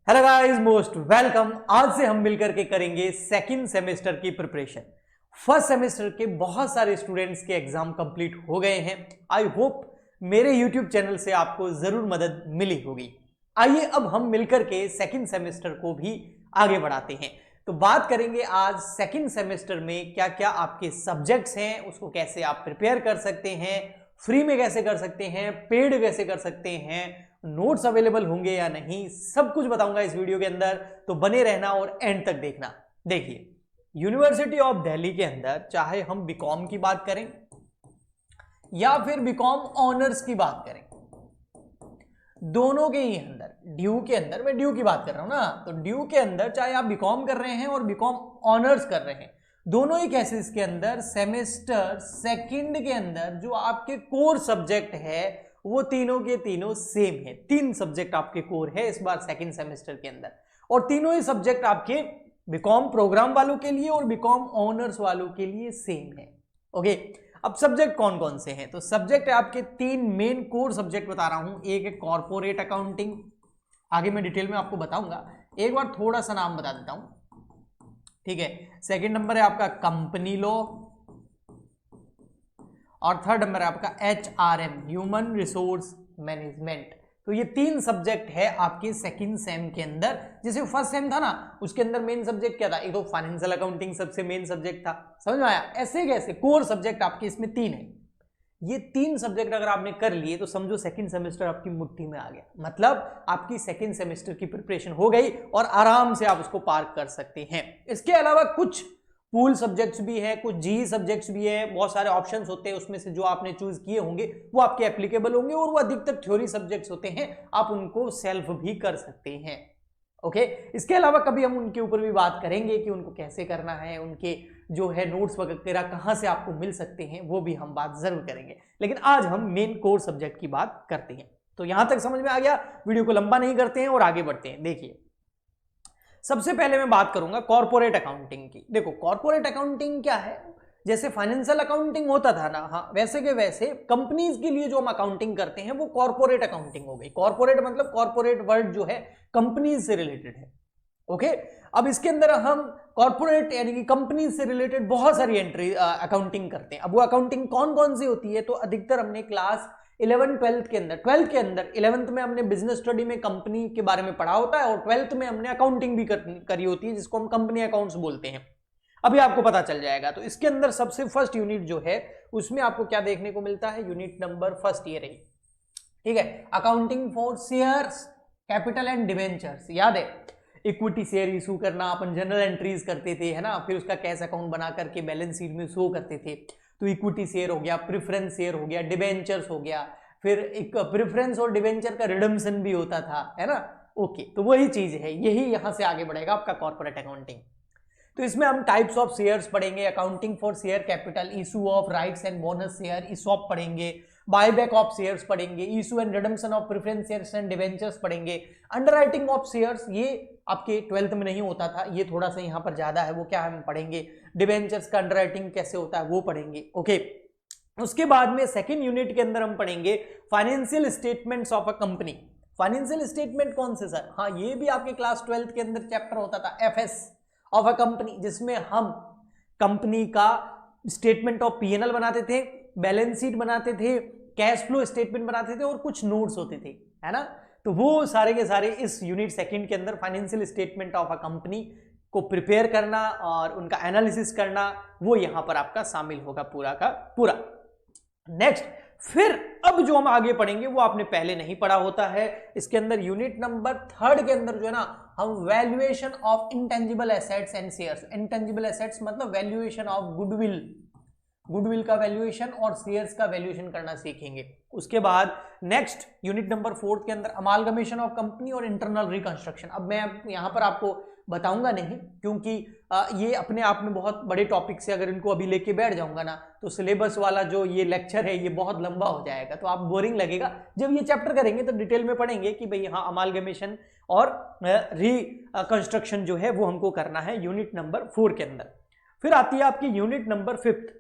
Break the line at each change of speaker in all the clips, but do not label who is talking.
Hello guys, most welcome. आज से हम मिलकर के करेंगे सेकंड सेमेस्टर की प्रिपरेशन। फर्स्ट सेमेस्टर के बहुत सारे स्टूडेंट्स के एग्जाम कंप्लीट हो गए हैं। आई होप मेरे यूट्यूब चैनल से आपको जरूर मदद मिली होगी। आइए अब हम मिलकर के सेकंड सेमेस्टर को भी आगे बढ़ाते हैं। तो बात करेंगे आज सेकंड सेमेस्टर में क्या क्या आपके सब्जेक्ट्स हैं, उसको कैसे आप प्रिपेयर कर सकते हैं, फ्री में कैसे कर सकते हैं, पेड कैसे कर सकते हैं, नोट्स अवेलेबल होंगे या नहीं, सब कुछ बताऊंगा इस वीडियो के अंदर। तो बने रहना और एंड तक देखना। देखिए, यूनिवर्सिटी ऑफ दिल्ली के अंदर चाहे हम बीकॉम की बात करें या फिर बीकॉम ऑनर्स की बात करें, दोनों के ही अंदर ड्यू के अंदर, मैं ड्यू की बात कर रहा हूं ना, तो ड्यू के अंदर चाहे आप बीकॉम कर रहे हैं और बीकॉम ऑनर्स कर रहे हैं, दोनों ही केसेस के अंदर सेमेस्टर सेकंड के अंदर जो आपके कोर सब्जेक्ट है वो तीनों के तीनों सेम है। 3 सब्जेक्ट आपके कोर है इस बार सेकंड सेमेस्टर के अंदर, और तीनों ही सब्जेक्ट आपके बीकॉम प्रोग्राम वालों के लिए और बीकॉम ऑनर्स वालों के लिए सेम है। ओके, अब सब्जेक्ट कौन कौन से हैं? तो सब्जेक्ट है आपके 3 मेन कोर सब्जेक्ट बता रहा हूं। एक है कॉर्पोरेट अकाउंटिंग, आगे मैं डिटेल में आपको बताऊंगा, एक बार थोड़ा सा नाम बता देता हूं, ठीक है। सेकंड नंबर है आपका कंपनी लॉ, और थर्ड नंबर है आपका HRM, ह्यूमन रिसोर्स मैनेजमेंट। तो ये 3 सब्जेक्ट है आपके सेकंड सेम के अंदर। जैसे फर्स्ट सेम था ना, उसके अंदर मेन सब्जेक्ट क्या था? एक तो फाइनेंशियल अकाउंटिंग सबसे मेन सब्जेक्ट था, समझ में आया? ऐसे कैसे कोर सब्जेक्ट आपके इसमें 3 है। ये 3 सब्जेक्ट अगर आपने कर लिए तो समझो सेकंड सेमेस्टर आपकी मुट्ठी में आ गया, मतलब आपकी सेकंड सेमेस्टर की प्रिपरेशन हो गई और आराम से आप उसको पार कर सकते हैं। इसके अलावा कुछ पूल सब्जेक्ट्स भी है, कुछ जी सब्जेक्ट्स भी है, बहुत सारे ऑप्शंस होते हैं, उसमें से जो आपने चूज किए होंगे वो आपके एप्लीकेबल होंगे, और वो अधिकतर थ्योरी सब्जेक्ट्स होते हैं, आप उनको सेल्फ भी कर सकते हैं। ओके, इसके अलावा कभी हम उनके ऊपर भी बात करेंगे कि उनको कैसे करना है, उनके जो है नोट्स वगैरह कहां से आपको मिल सकते हैं, वो भी हम बात जरूर करेंगे। लेकिन आज हम मेन कोर सब्जेक्ट की बात करते हैं। तो यहां तक समझ में आ गया, वीडियो को लंबा नहीं करते हैं और आगे बढ़ते हैं। देखिए, सबसे पहले मैं बात करूंगा कॉर्पोरेट अकाउंटिंग की। देखो, कॉर्पोरेट अकाउंटिंग क्या है? जैसे फाइनेंशियल अकाउंटिंग होता था ना, हाँ, वैसे के वैसे कंपनीज के लिए जो हम अकाउंटिंग करते हैं वो कॉर्पोरेट अकाउंटिंग हो गई। कॉर्पोरेट मतलब कॉर्पोरेट वर्ड जो है कंपनीज से रिलेटेड है। ओके, अब इसके अंदर हम कॉर्पोरेट यानी कि कंपनी से रिलेटेड बहुत सारी एंट्री अकाउंटिंग करते हैं। अब वो अकाउंटिंग कौन कौन सी होती है? तो अधिकतर हमने क्लास 11 12 के अंदर, 12th के अंदर, 11th में हमने बिजनेस स्टडी में कंपनी के बारे में पढ़ा होता है, और 12th में हमने अकाउंटिंग भी करी होती है, जिसको हम कंपनी अकाउंट्स बोलते हैं। अभी आपको पता चल जाएगा। तो इसके अंदर सबसे फर्स्ट यूनिट जो है उसमें आपको क्या देखने को मिलता है? यूनिट नंबर फर्स्ट ये रही, ठीक है, accounting for shares, capital and debentures. याद है, इक्विटी शेयर इशू करना, अपन जनरल एंट्रीज करते थे, है ना, फिर उसका कैश अकाउंट बना करके बैलेंस शीट में शो करते थे। तो इक्विटी शेयर हो गया, प्रेफरेंस शेयर हो गया, डिवेंचर्स हो गया, फिर एक प्रेफरेंस और डिवेंचर का रिडम्पशन भी होता था, है ना। ओके, तो वही चीज है, यही यहां से आगे बढ़ेगा आपका कॉर्पोरेट अकाउंटिंग। तो इसमें हम टाइप्स ऑफ शेयर्स पढ़ेंगे, accounting for share capital, issue of rights and bonus share, ESOP पढ़ेंगे, बायबैक ऑफ शेयर्स पढ़ेंगे, issue and redemption of preference shares and debentures पढ़ेंगे, अंडरराइटिंग ऑफ शेयर्स, ये आपके 12th में नहीं होता था, ये थोड़ा सा यहाँ पर ज्यादा है, वो क्या हम पढ़ेंगे, डिवेंचर्स का अंडरराइटिंग कैसे होता है वो पढ़ेंगे। ओके, उसके बाद में सेकेंड यूनिट के अंदर हम पढ़ेंगे financial statements of a company. Financial statement कौन से सर? हाँ, ये भी आपके क्लास 12th के अंदर चैप्टर होता था, एफएस ऑफ अ कंपनी, जिसमें हम कंपनी का स्टेटमेंट ऑफ पीएनएल बनाते थे, बैलेंस शीट बनाते थे, कैश फ्लो स्टेटमेंट बनाते थे, और कुछ नोट्स होते थे, है ना। तो वो सारे के सारे इस यूनिट सेकंड के अंदर financial statement of a company को प्रिपेयर करना और उनका एनालिसिस करना, वो यहां पर आपका शामिल होगा पूरा का पूरा। नेक्स्ट, फिर अब जो हम आगे पढ़ेंगे वो आपने पहले नहीं पढ़ा होता है। इसके अंदर यूनिट नंबर 3 के अंदर जो है ना, हम valuation of intangible assets and shares. Intangible assets मतलब वैल्यूएशन ऑफ गुडविल, गुडविल का वैल्यूएशन और शेयर्स का वैल्यूएशन करना सीखेंगे। उसके बाद नेक्स्ट यूनिट नंबर 4 के अंदर अमालगमेशन ऑफ कंपनी और इंटरनल रिकंस्ट्रक्शन। अब मैं यहां पर आपको बताऊंगा नहीं, क्योंकि ये अपने आप में बहुत बड़े टॉपिक से अगर इनको अभी लेके बैठ जाऊंगा ना, तो सिलेबस वाला जो ये लेक्चर है ये बहुत लंबा हो जाएगा, तो आप बोरिंग लगेगा। जब ये चैप्टर करेंगे तो डिटेल में पढ़ेंगे कि भाई हाँ, अमालगमेशन और रिकंस्ट्रक्शन जो है वो हमको करना है यूनिट नंबर 4 के अंदर। फिर आती है आपकी यूनिट नंबर 5,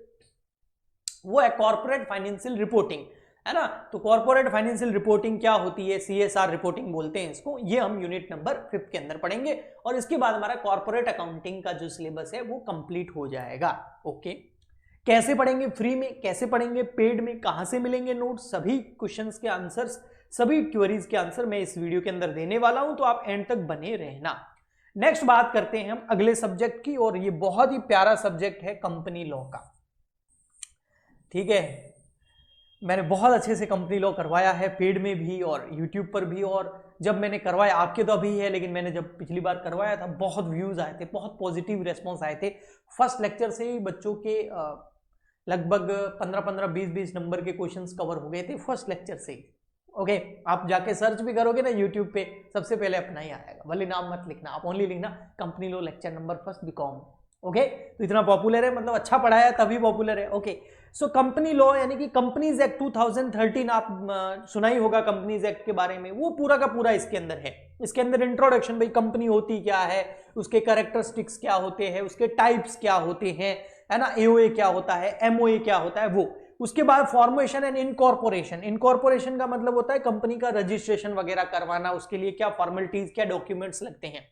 वो है कॉर्पोरेट फाइनेंशियल रिपोर्टिंग। है ना। तो कॉर्पोरेट फाइनेंशियल रिपोर्टिंग क्या होती है, CSR रिपोर्टिंग बोलते हैं इसको, ये हम यूनिट नंबर 5 के अंदर पढ़ेंगे और इसके बाद हमारा कॉर्पोरेट अकाउंटिंग का जो सिलेबस है वो कंप्लीट हो जाएगा। ओके, कैसे पढ़ेंगे, फ्री में कैसे पढ़ेंगे, पेड में, कहां से मिलेंगे नोट, सभी क्वेश्चंस के आंसर्स, सभी क्वेरीज के आंसर मैं इस वीडियो के अंदर देने वाला हूं, तो आप एंड तक बने रहना। नेक्स्ट बात करते हैं हम अगले सब्जेक्ट की, और ये बहुत ही प्यारा सब्जेक्ट है कंपनी लॉ का। ठीक है, मैंने बहुत अच्छे से कंपनी लॉ करवाया है, पेड में भी और यूट्यूब पर भी, और जब मैंने करवाया, आपके तो अभी है, लेकिन मैंने जब पिछली बार करवाया था बहुत व्यूज आए थे, बहुत पॉजिटिव रिस्पॉन्स आए थे। फर्स्ट लेक्चर से ही बच्चों के लगभग 15-15, 20-20 नंबर के क्वेश्चंस कवर हो गए थे फर्स्ट लेक्चर से ही। ओके, आप जाके सर्च भी करोगे ना यूट्यूब पे, सबसे पहले अपना ही आएगा, भले नाम मत लिखना, आप ओनली लिखना company law lecture number 1 BCom. Okay, तो इतना पॉपुलर है, मतलब अच्छा पढ़ाया तभी पॉपुलर है। ओके, सो कंपनी लॉ यानी कि कंपनीज एक्ट 2013, आप सुना ही होगा कंपनीज एक्ट के बारे में, वो पूरा का पूरा इसके अंदर है। इसके अंदर इंट्रोडक्शन, भाई कंपनी होती क्या है, उसके कैरेक्टरिस्टिक्स क्या होते हैं, उसके टाइप्स क्या होते हैं, है ना, एओए क्या होता है, एमओए क्या होता है वो। उसके बाद फॉर्मेशन एंड इनकॉर्पोरेशन। इनकॉर्पोरेशन का मतलब होता है कंपनी का रजिस्ट्रेशन वगैरह करवाना, उसके लिए क्या फॉर्मेलिटीज, क्या डॉक्यूमेंट्स लगते हैं।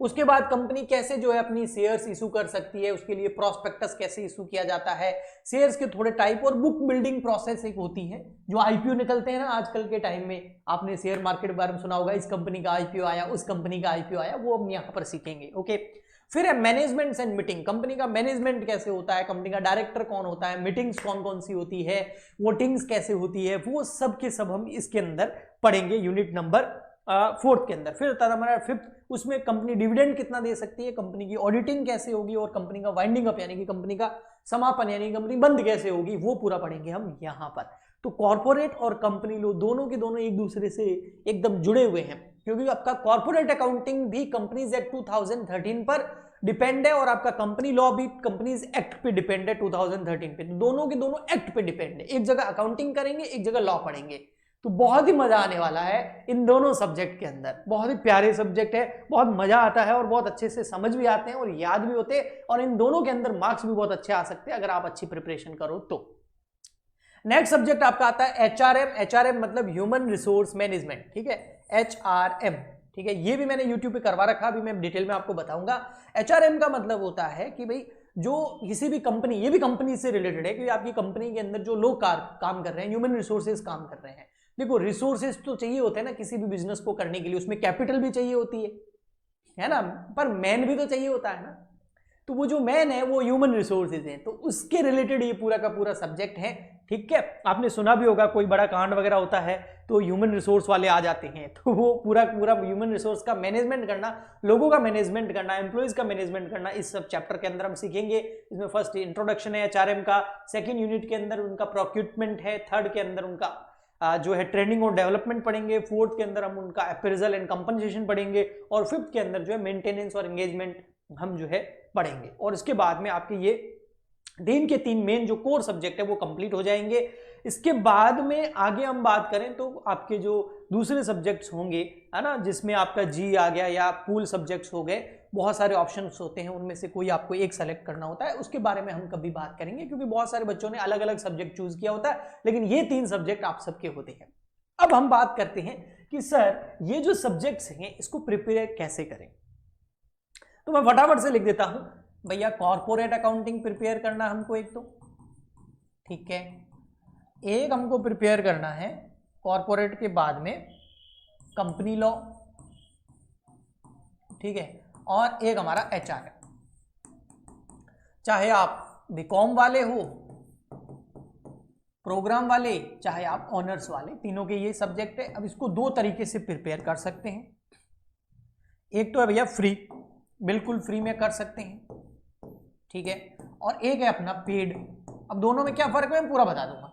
उसके बाद कंपनी कैसे जो है अपनी शेयर्स इशू कर सकती है, उसके लिए प्रोस्पेक्टस कैसे इशू किया जाता है, शेयर्स के थोड़े टाइप, और बुक बिल्डिंग प्रोसेस एक होती है। जो आईपीओ निकलते हैं ना आजकल के टाइम में, आपने शेयर मार्केट के बारे में सुना होगा, इस कंपनी का आईपीओ आया, उस कंपनी का आईपीओ आया, वो हम यहाँ पर सीखेंगे। ओके, फिर है मैनेजमेंट एंड मीटिंग। कंपनी का मैनेजमेंट कैसे होता है, कंपनी का डायरेक्टर कौन होता है, मीटिंग्स कौन कौन सी होती है, वोटिंग्स कैसे होती है, वो सब के सब हम इसके अंदर पढ़ेंगे यूनिट नंबर 4 के अंदर। फिर हमारा 5th, उसमें कंपनी डिविडेंड कितना दे सकती है, कंपनी की ऑडिटिंग कैसे होगी, और कंपनी का वाइंडिंग अप यानी कि कंपनी का समापन यानी कंपनी बंद कैसे होगी, वो पूरा पढ़ेंगे हम यहाँ पर। तो कॉर्पोरेट और कंपनी लॉ दोनों के दोनों एक दूसरे से एकदम जुड़े हुए हैं, क्योंकि आपका कॉर्पोरेट अकाउंटिंग भी कंपनीज एक्ट 2013 पर डिपेंड है, और आपका कंपनी लॉ भी कंपनीज एक्ट पे डिपेंड है 2013 पे। तो दोनों के दोनों एक्ट पे डिपेंड है, एक जगह अकाउंटिंग करेंगे, एक जगह लॉ पढ़ेंगे। तो बहुत ही मजा आने वाला है इन दोनों सब्जेक्ट के अंदर। बहुत ही प्यारे सब्जेक्ट है, बहुत मजा आता है, और बहुत अच्छे से समझ भी आते हैं और याद भी होते हैं, और इन दोनों के अंदर मार्क्स भी बहुत अच्छे आ सकते हैं अगर आप अच्छी प्रिपरेशन करो तो। नेक्स्ट सब्जेक्ट आपका आता है HRM। HRM मतलब ह्यूमन रिसोर्स मैनेजमेंट। ठीक है, HRM, ठीक है, ये भी मैंने यूट्यूब पे करवा रखा, अभी मैं डिटेल में आपको बताऊंगा। HRM का मतलब होता है कि भाई जो किसी भी कंपनी, ये भी कंपनी से रिलेटेड है, क्योंकि आपकी कंपनी के अंदर जो लोग काम कर रहे हैं, ह्यूमन रिसोर्सेज काम कर रहे हैं। देखो, रिसोर्सेज तो चाहिए होते हैं ना किसी भी बिजनेस को करने के लिए, उसमें कैपिटल भी चाहिए होती है ना, पर मैन भी तो चाहिए होता है ना। तो वो जो मैन है वो ह्यूमन रिसोर्सेज है, तो उसके रिलेटेड ये पूरा का पूरा सब्जेक्ट है। ठीक है, आपने सुना भी होगा कोई बड़ा कांड वगैरह होता है तो ह्यूमन रिसोर्स वाले आ जाते हैं, तो वो पूरा पूरा ह्यूमन रिसोर्स का मैनेजमेंट करना, लोगों का मैनेजमेंट करना, एम्प्लॉइज का मैनेजमेंट करना, इस सब चैप्टर के अंदर हम सीखेंगे। इसमें फर्स्ट इंट्रोडक्शन है HRM का, सेकेंड यूनिट के अंदर उनका प्रोक्यूटमेंट है, थर्ड के अंदर उनका जो है ट्रेनिंग और डेवलपमेंट पढ़ेंगे, फोर्थ के अंदर हम उनका अप्रेजल एंड कंपनसेशन पढ़ेंगे, और फिफ्थ के अंदर जो है मेंटेनेंस और एंगेजमेंट हम जो है पढ़ेंगे। और इसके बाद में आपके ये 3 के 3 मेन जो कोर सब्जेक्ट है वो कंप्लीट हो जाएंगे। इसके बाद में आगे हम बात करें तो आपके जो दूसरे सब्जेक्ट्स होंगे, है ना, जिसमें आपका जी आ गया या पूल सब्जेक्ट्स हो गए, बहुत सारे ऑप्शंस होते हैं, उनमें से कोई आपको एक सेलेक्ट करना होता है, उसके बारे में हम कभी बात करेंगे, क्योंकि बहुत सारे बच्चों ने अलग अलग सब्जेक्ट चूज किया होता है, लेकिन ये 3 सब्जेक्ट आप सबके होते हैं। अब हम बात करते हैं कि सर ये जो सब्जेक्ट्स हैं इसको प्रिपेयर कैसे करें। तो मैं फटाफट से लिख देता हूं, भैया कॉर्पोरेट अकाउंटिंग प्रिपेयर करना हमको एक, तो ठीक है, एक हमको प्रिपेयर करना है कॉर्पोरेट के बाद में कंपनी लॉ, ठीक है, और एक हमारा HRM। चाहे आप बीकॉम वाले हो, प्रोग्राम वाले, चाहे आप ऑनर्स वाले, तीनों के ये सब्जेक्ट है। अब इसको 2 तरीके से प्रिपेयर कर सकते हैं। एक तो है भैया फ्री, बिल्कुल फ्री में कर सकते हैं, ठीक है, और एक है अपना पेड। अब दोनों में क्या फर्क है मैं पूरा बता दूंगा।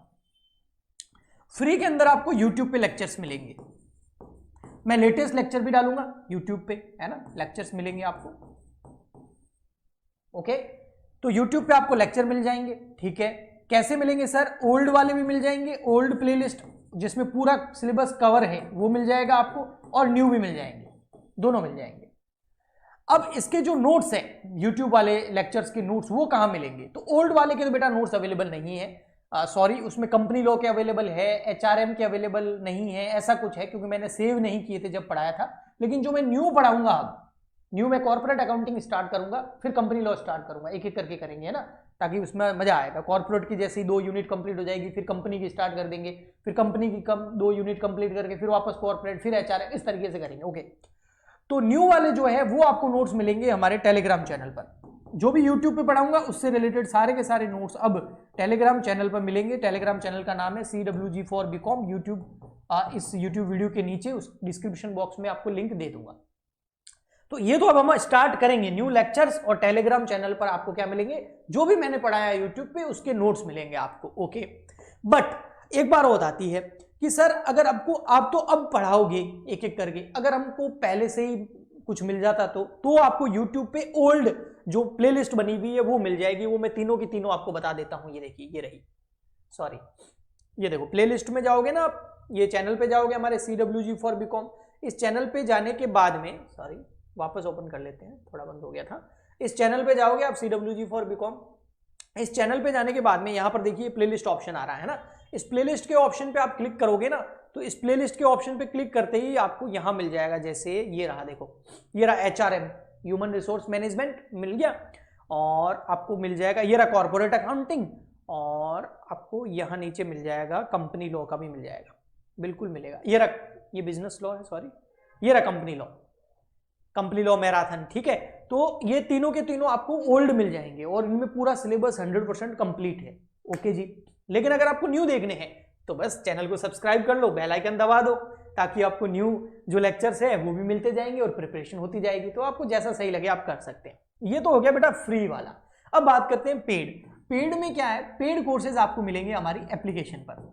फ्री के अंदर आपको YouTube पे लेक्चर्स मिलेंगे, मैं लेटेस्ट लेक्चर भी डालूंगा YouTube पे, है ना, लेक्चर्स मिलेंगे आपको। ओके, तो YouTube पे आपको लेक्चर मिल जाएंगे, ठीक है। कैसे मिलेंगे सर? ओल्ड वाले भी मिल जाएंगे, ओल्ड प्लेलिस्ट जिसमें पूरा सिलेबस कवर है वो मिल जाएगा आपको, और न्यू भी मिल जाएंगे, दोनों मिल जाएंगे। अब इसके जो नोट्स हैं, YouTube वाले लेक्चर्स के नोट्स, वो कहां मिलेंगे? तो ओल्ड वाले के तो बेटा नोट्स अवेलेबल नहीं है, सॉरी उसमें कंपनी लॉ के अवेलेबल है, एचआरएम के अवेलेबल नहीं है, ऐसा कुछ है क्योंकि मैंने सेव नहीं किए थे जब पढ़ाया था। लेकिन जो मैं न्यू पढ़ाऊंगा, अब न्यू में कॉर्पोरेट अकाउंटिंग स्टार्ट करूंगा, फिर कंपनी लॉ स्टार्ट करूंगा, एक एक करके करेंगे, है ना, ताकि उसमें मजा आएगा। कॉर्पोरेट की जैसे ही 2 यूनिट कंप्लीट हो जाएगी, फिर कंपनी की स्टार्ट कर देंगे, फिर कंपनी की 2 यूनिट कंप्लीट करके फिर वापस कॉर्पोरेट, फिर एचआरएम, इस तरीके से करेंगे। ओके, तो न्यू वाले जो है वो आपको नोट्स मिलेंगे हमारे टेलीग्राम चैनल पर। जो भी यूट्यूब पे पढ़ाऊंगा उससे रिलेटेड सारे के सारे नोट्स अब टेलीग्राम चैनल पर मिलेंगे। टेलीग्राम चैनल का नाम है CWG for BCom। यूट्यूब इस यूट्यूब वीडियो के नीचे उस डिस्क्रिप्शन बॉक्स में आपको लिंक दे दूंगा। तो ये तो अब हम स्टार्ट करेंगे न्यू लेक्चर्स, और टेलीग्राम चैनल पर आपको क्या मिलेंगे, जो भी मैंने पढ़ाया यूट्यूब पे उसके नोट्स मिलेंगे आपको। ओके, बट एक बार और आती है कि सर अगर आपको, आप तो अब पढ़ाओगे एक एक करके, अगर हमको पहले से ही कुछ मिल जाता तो आपको यूट्यूब पे ओल्ड जो प्लेलिस्ट बनी हुई है वो मिल जाएगी। वो मैं तीनों की तीनों आपको बता देता हूं। ये देखिए, ये रही, सॉरी, ये देखो प्लेलिस्ट में जाओगे ना आप, ये चैनल पे जाओगे हमारे CWG for BCom। इस चैनल पे जाने के बाद में, सॉरी वापस ओपन कर लेते हैं, थोड़ा बंद हो गया था। इस चैनल पे जाओगे आप CWG for BCom। इस चैनल पे जाने के बाद में यहाँ पर देखिए प्लेलिस्ट ऑप्शन आ रहा है ना, इस प्लेलिस्ट के ऑप्शन पे आप क्लिक करोगे ना, तो इस प्लेलिस्ट के ऑप्शन पे क्लिक करते ही आपको यहाँ मिल जाएगा, जैसे ये रहा, देखो ये रहा HRM ह्यूमन रिसोर्स मैनेजमेंट मिल गया, और आपको मिल जाएगा ये रहा कॉर्पोरेट अकाउंटिंग, और आपको यहाँ नीचे मिल जाएगा कंपनी लॉ का भी मिल जाएगा, बिल्कुल मिलेगा। ये रहा, ये बिजनेस लॉ है, सॉरी, ये रहा कंपनी लॉ मैराथन, ठीक है। तो ये तीनों के तीनों आपको ओल्ड मिल जाएंगे और इनमें पूरा सिलेबस 100% कंप्लीट है। ओके जी, लेकिन अगर आपको न्यू देखने हैं तो बस चैनल को सब्सक्राइब कर लो, बेल आइकन दबा दो, ताकि आपको न्यू जो लेक्चर्स है वो भी मिलते जाएंगे और प्रिपरेशन होती जाएगी। तो आपको जैसा सही लगे आप कर सकते हैं। ये तो हो गया बेटा फ्री वाला। अब बात करते हैं पेड। पेड में क्या है, पेड कोर्सेज आपको मिलेंगे हमारी एप्लीकेशन पर,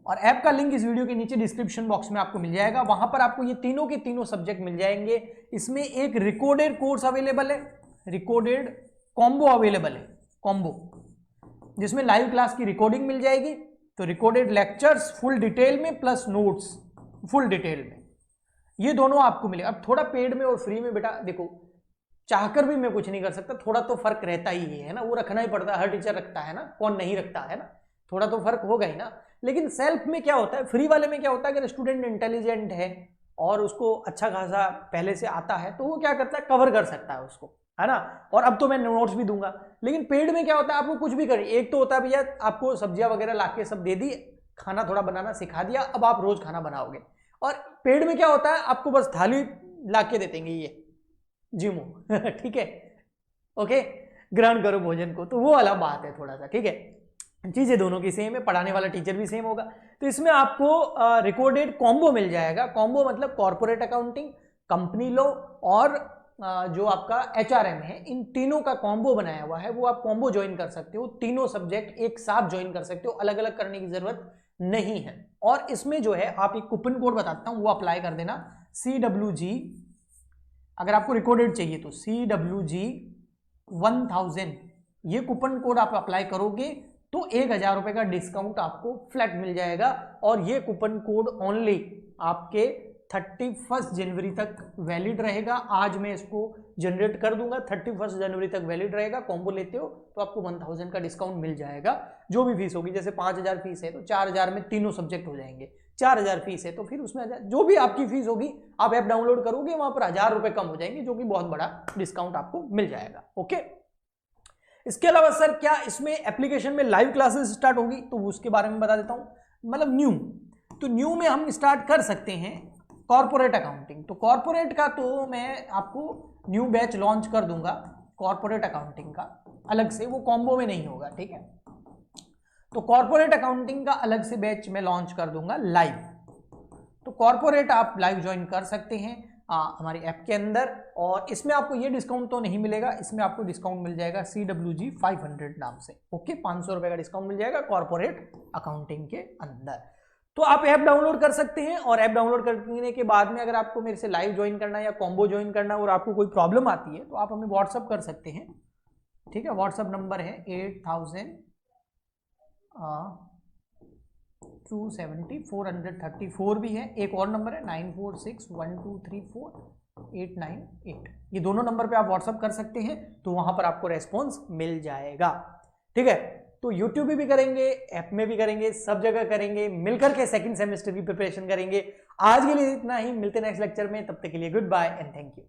और ऐप का लिंक इस वीडियो के नीचे डिस्क्रिप्शन बॉक्स में आपको मिल जाएगा। वहां पर आपको ये तीनों के तीनों सब्जेक्ट मिल जाएंगे। इसमें एक रिकॉर्डेड कोर्स अवेलेबल है, रिकॉर्डेड कॉम्बो अवेलेबल है, कॉम्बो जिसमें लाइव क्लास की रिकॉर्डिंग मिल जाएगी, तो रिकॉर्डेड लेक्चर्स फुल डिटेल में प्लस नोट्स फुल डिटेल में, ये दोनों आपको मिलेगा। अब थोड़ा पेड में और फ्री में बेटा देखो, चाहकर भी मैं कुछ नहीं कर सकता, थोड़ा तो फर्क रहता ही है ना, वो रखना ही पड़ता है, हर टीचर रखता है ना, कौन नहीं रखता है ना, थोड़ा तो फर्क होगा ही ना। लेकिन सेल्फ में क्या होता है, फ्री वाले में क्या होता है, अगर स्टूडेंट इंटेलिजेंट है और उसको अच्छा खासा पहले से आता है तो वो क्या करता है, कवर कर सकता है उसको, है ना। और अब तो मैं नोट्स भी दूंगा। लेकिन पेड में क्या होता है, आपको कुछ भी करें, एक तो होता है भैया आपको सब्जियां वगैरह लाके सब दे दी, खाना थोड़ा बनाना सिखा दिया, अब आप रोज खाना बनाओगे। और पेड में क्या होता है, आपको बस थाली लाके दे देंगे, ये जिमो ठीक है, ओके, ग्रहण करो भोजन को, तो वो अलग बात है थोड़ा सा, ठीक है। चीजें दोनों की सेम है, पढ़ाने वाला टीचर भी सेम होगा। तो इसमें आपको रिकॉर्डेड कॉम्बो मिल जाएगा। कॉम्बो मतलब कॉर्पोरेट अकाउंटिंग, कंपनी लॉ और जो आपका HRM है, इन तीनों का कॉम्बो बनाया हुआ है, वो आप कॉम्बो ज्वाइन कर सकते हो। तीनों सब्जेक्ट एक साथ ज्वाइन कर सकते हो, अलग अलग करने की जरूरत नहीं है। और इसमें जो है आप एक कूपन कोड बताता हूं, वो अप्लाई कर देना, CWG, अगर आपको रिकॉर्डेड चाहिए तो CWG 1000, ये कूपन कोड आप अप्लाई करोगे तो 1000 रुपए का डिस्काउंट आपको फ्लैट मिल जाएगा। और ये कूपन कोड ओनली आपके 31 जनवरी तक वैलिड रहेगा। आज मैं इसको जनरेट कर दूंगा, 31 जनवरी तक वैलिड रहेगा। कॉम्बो लेते हो तो आपको 1000 का डिस्काउंट मिल जाएगा। जो भी फीस होगी, जैसे 5000 फीस है तो 4000 में तीनों सब्जेक्ट हो जाएंगे, 4000 फीस है तो फिर उसमें जो भी आपकी फीस होगी, आप ऐप डाउनलोड करोगे वहां पर 1000 रुपए कम हो जाएंगे, जो कि बहुत बड़ा डिस्काउंट आपको मिल जाएगा। ओके, इसके अलावा सर क्या इसमें एप्लीकेशन में लाइव क्लासेस स्टार्ट होगी, तो उसके बारे में बता देता हूं। मतलब न्यू, तो न्यू में हम स्टार्ट कर सकते हैं कॉर्पोरेट अकाउंटिंग। तो कॉर्पोरेट का तो मैं आपको न्यू बैच लॉन्च कर दूंगा, कॉर्पोरेट अकाउंटिंग का अलग से, वो कॉम्बो में नहीं होगा, ठीक है। तो कॉर्पोरेट अकाउंटिंग का अलग से बैच मैं लॉन्च कर दूंगा लाइव। तो कॉर्पोरेट आप लाइव ज्वाइन कर सकते हैं हमारी ऐप के अंदर। और इसमें आपको ये डिस्काउंट तो नहीं मिलेगा, इसमें आपको डिस्काउंट मिल जाएगा CWG 500 नाम से। ओके, 500 रुपए का डिस्काउंट मिल जाएगा कॉर्पोरेट अकाउंटिंग के अंदर। तो आप ऐप डाउनलोड कर सकते हैं, और ऐप डाउनलोड करने के बाद में अगर आपको मेरे से लाइव ज्वाइन करना है या कॉम्बो ज्वाइन करना है और आपको कोई प्रॉब्लम आती है तो आप हमें व्हाट्सअप कर सकते हैं, ठीक है। व्हाट्सअप नंबर है 8000 270 434 भी है। एक और नंबर है 9461234134 898 ये दोनों नंबर पे आप व्हाट्सअप कर सकते हैं, तो वहां पर आपको रेस्पॉन्स मिल जाएगा। ठीक है, तो यूट्यूब भी करेंगे, ऐप में भी करेंगे, सब जगह करेंगे, मिलकर के सेकंड सेमेस्टर की प्रिपरेशन करेंगे। आज के लिए इतना ही, मिलते नेक्स्ट लेक्चर में, तब तक के लिए good bye and thank you.